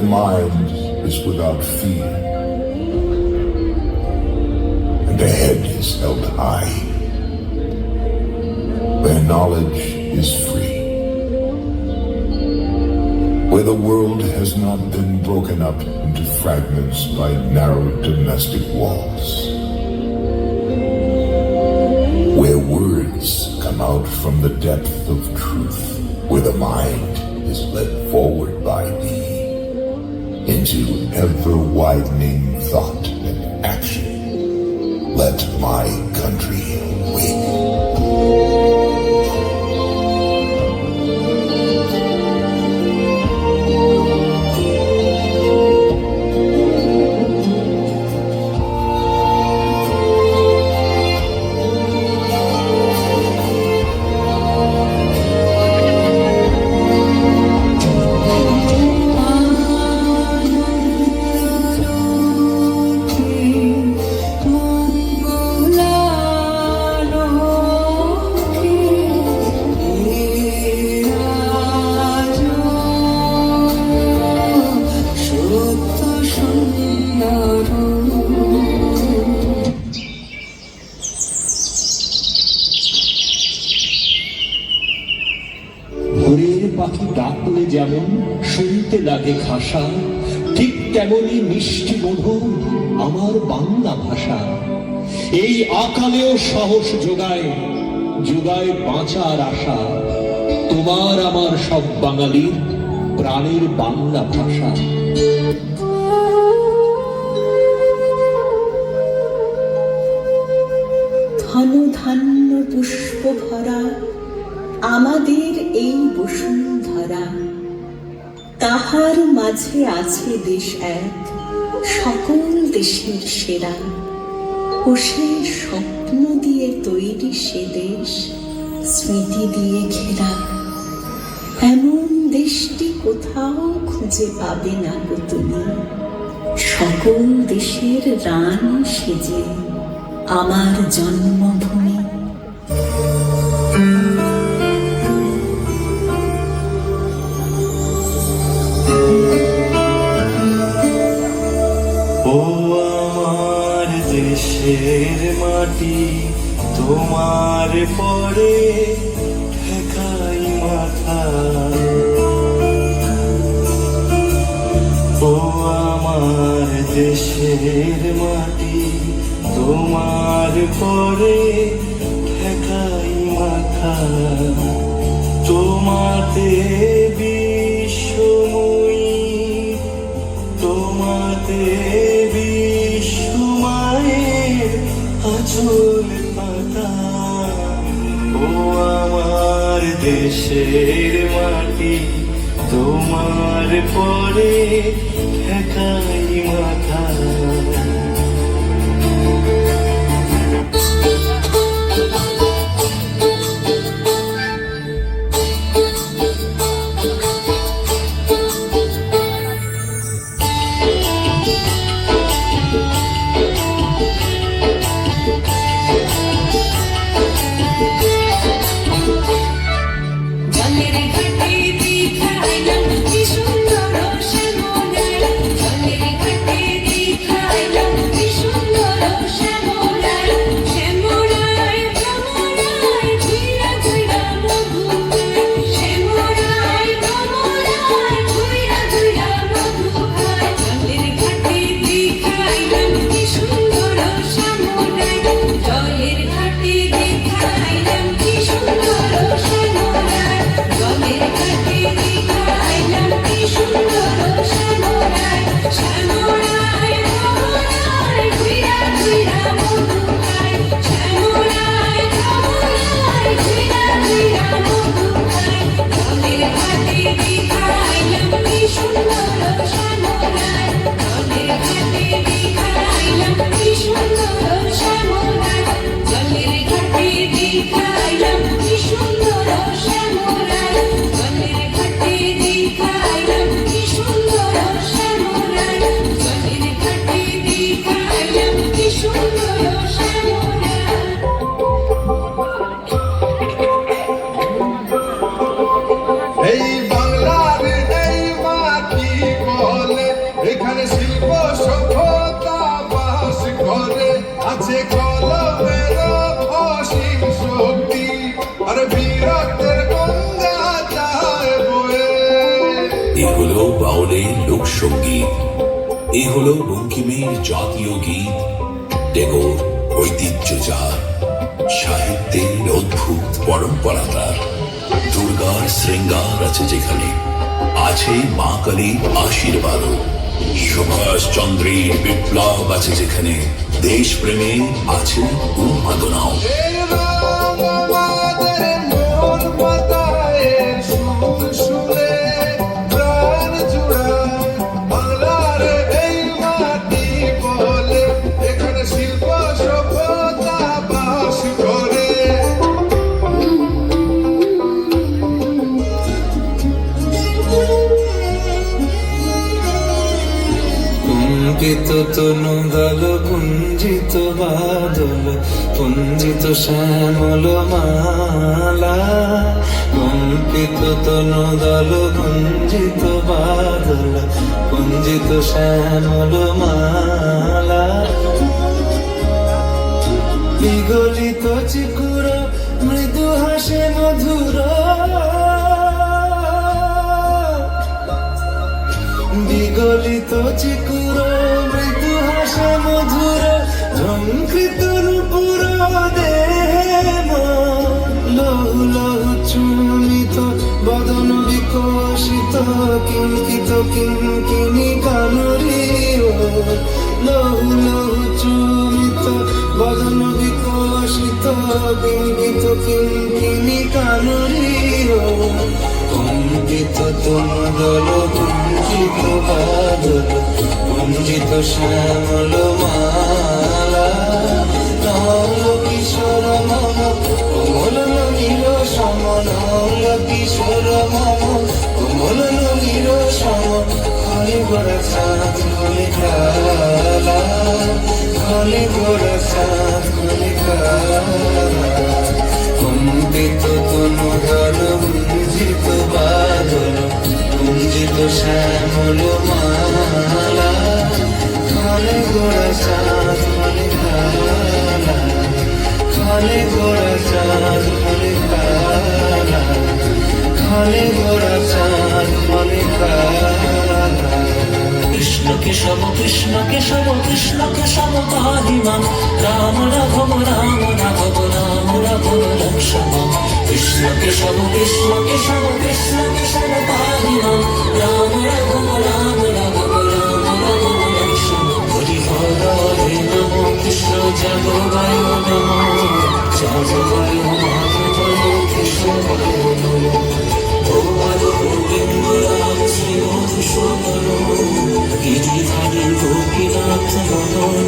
the mind is without fear, and the head is held high, where knowledge is free, where the world has not been broken up into fragments by narrow domestic walls, where words come out from the depth of truth, where the mind is led forward by thee into ever-widening thought and action. Let my country wake. ভোরের পাখি ডাকলে যেমন শুনতে লাগে খাসা, ঠিক তেমনি মিষ্টি মধুর আমার বাংলা ভাষা। এই আকালেও সাহস যোগায়, যোগায় বাঁচার আশা। তোমার আমার সব বাঙালির প্রাণের বাংলা ভাষা। ধন ধান্য পুষ্প ভরা আমাদের এই বসুন্ধরা, তাহার মাঝে আছে দেশ এক, সকল দেশের সেরা। ও সে স্বপ্ন দিয়ে তৈরি সে দেশ, স্মৃতি দিয়ে ঘেরা। এমন দেশটি কোথাও খুঁজে পাবে না গো তুমি, সকল দেশের রানী সেজে আমার জন্মভূমি। ও আমার দেশের মাটি, তোমার পরে ঠেকাই মাথা। ও আমার দেশের মাটি, তোমার পরে ঠেকাই মাথা। তোমাতে বিশ্বময়ী, তোমাতে বিশ্বমায়ের আঁচল পাতা। ও আমার দেশের মাটি, তোমার পরে ঠেকাই মাথা। জলের ঘাটে দেখাইলাম কি সুন্দর শ্যামলার, জলের ঘাটে দেখাইলাম এ হলো বাউলের লোকসঙ্গীত, এ হলো বঙ্কিমের জাতীয় গীত। টেগোর ঐতিহ্য যার, সাহিত্যের অদ্ভুত পরম্পরা তার। দুর্গার শৃঙ্গার আছে যেখানে, আছে মা কালীর আশীর্বাদও। সুভাষ চন্দ্রের বিপ্লব আছে যেখানে, দেশপ্রেমে আছে উন্মাদনাও। কুঞ্জিত তনু দল কুঞ্জিত বাদল, কুঞ্জিত শ্যামল মালা। কুঞ্জিত তনু দল কুঞ্জিত বাদল, কুঞ্জিত শ্যামল মালা। বিগলিত চিকুর মৃদু হাসে মধুর, বিগলিত চিকুর মৃদু হাসে মধুর। ঝঙ্কৃত নূপুর দেহে লহু লহু চুমিত বদন বিকশিত কিঙ্কিত কিঙ্কিনি কানুরি। লহু লহু চুমিত বদন বিকশিত কিঙ্কিত কিঙ্কিনি কানুরি। কুঞ্জিত তনু দল কুঞ্জিত বাদল, কুঞ্জিত শ্যামল মালা। নল কিশোর মম কোমল নীল সম, নল কিশোর মম কোমল নীল সম। খনি গোড়া চাঁদ খনি কালা, খনি গোড়া চাঁদ খনি কালা। কুঞ্জিত তনু দল কুঞ্জিত বাদল, কুঞ্জিত শ্যামল মালা। খনে গোড়া চাঁদ খনে কালা, খনে গোড়া চাঁদ খনে কালা, খনে গোড়া চাঁদ খনে কালা। কৃষ্ণ কেশব কৃষ্ণ কেশব কৃষ্ণ কেশব পাহিমাম, রাম রাঘব রাম রাঘব রাম রাঘব লক্ষ্মণ। কৃষ্ণ কেশব কৃষ্ণ কেশব কৃষ্ণ কেশব পাহিমাম, রাম রাঘব রাম রাঘব রাম রাঘব লক্ষ্মণ। হরি হরে নম কৃষ্ণ জগবায় নম, জগবায় মাধবায় কেশবায় নম। গোবিন্দ রাম শ্রী মধুসূদন, গিরিধারী গোপীনাথ মদন।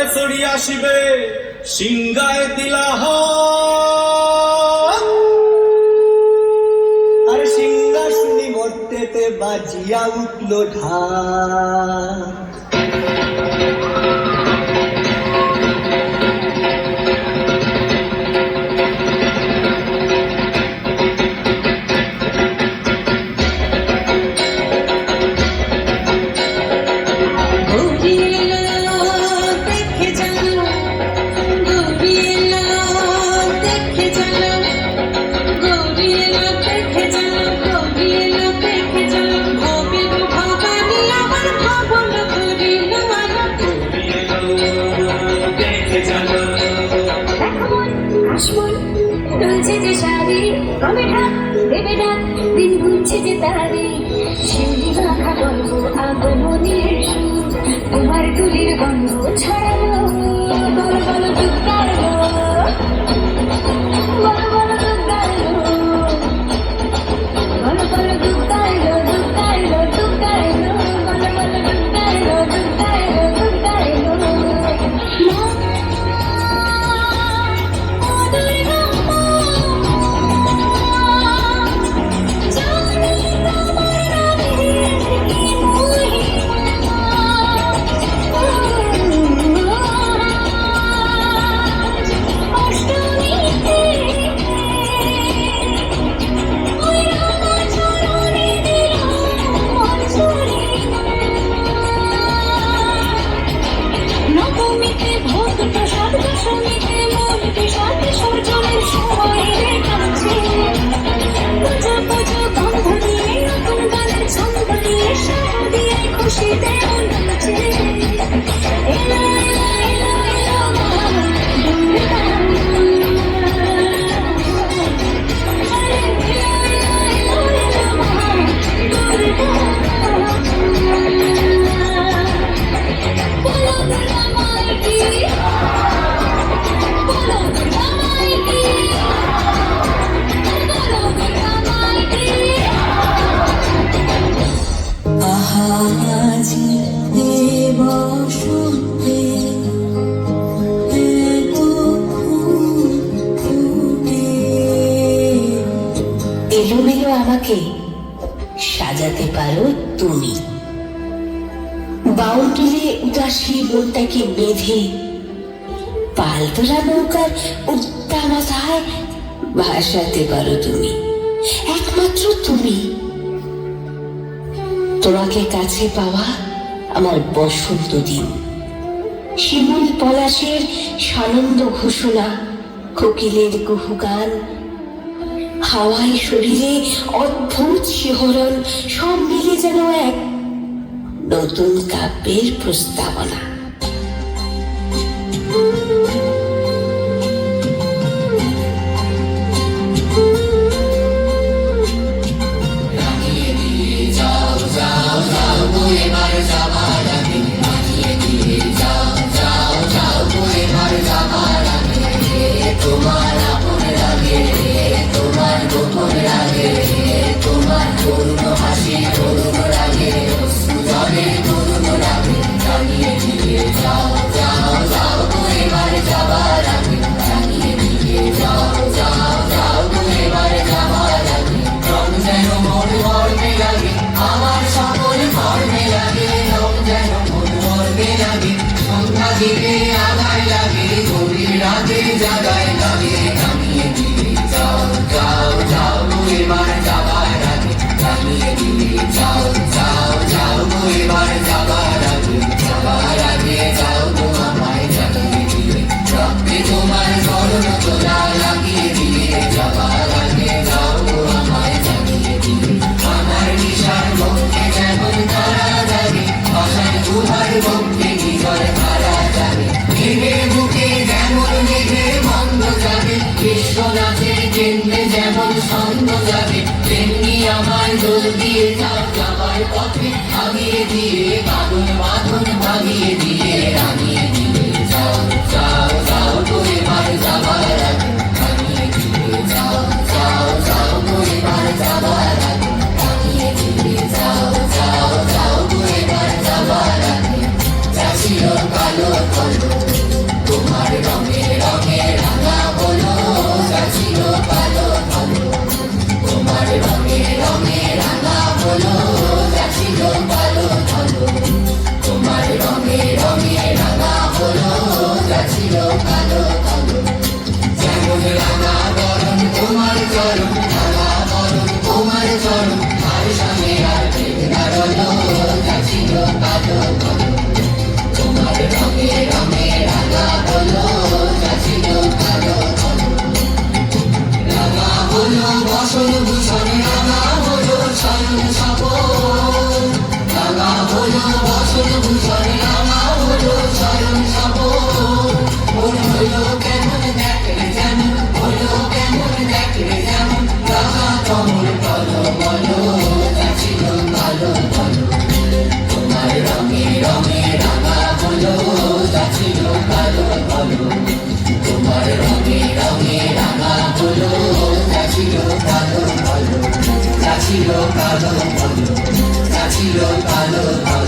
কালে সরি আসিবে সিংগায় দিলাহ আর সিংহাসনী মর্তেতে বাজিয়া উঠল ঢাক। তুলছে যে শাড়ি কবে ঢাক দেবে ডাক দিন গুনছে যে তারি শিউলি মাখা গল্প আগমনের সুর তোমার তুলির গন্ধ ছড়ালো বল বল দুঃখালো বল বল দুঃখালো বল বল দুঃখালো দুঃখালো দুঃখালো বল বল দুঃখালো দুঃখালো দুঃখালো এলোমেলো আমাকে সাজাতে পারো তুমি, বাউল তুলে উদাসী মনটাকে বেঁধে পালতোলা নৌকার উত্তানতায় ভাসাতে পারো তুমি, একমাত্র তুমি। তোমাকে কাছে পাওয়া আমার বসন্ত দিন, শিমুল পলাশের সানন্দ ঘোষণা, কোকিলের কুহুগান, হাওয়ায় শরীরে অদ্ভুত শিহরণ, সব মিলে যেন এক নতুন কাব্যের প্রস্তাবনা। যেমন ছন্দ যাবে তেমনি আমায় দোল দিয়ে যাও যাবার পথে আগিয়ে দিয়ে বাঁধন বাঁধন ভাগিয়ে দিয়ে রাঙিয়ে দিয়ে যাও যাও যাও করে মার যাবার আগে রাঙিয়ে দিয়ে যাও যাও যাও করে মার যাবার আগে রাঙিয়ে দিয়ে যাও যাও যাও করে মার যাবার আগে যা ছিল কালো কলম রঙে রাঙা হলো যা ছিল কালো ভালো, যা ছিল কালো ভালো, যা ছিল কালো ভালো।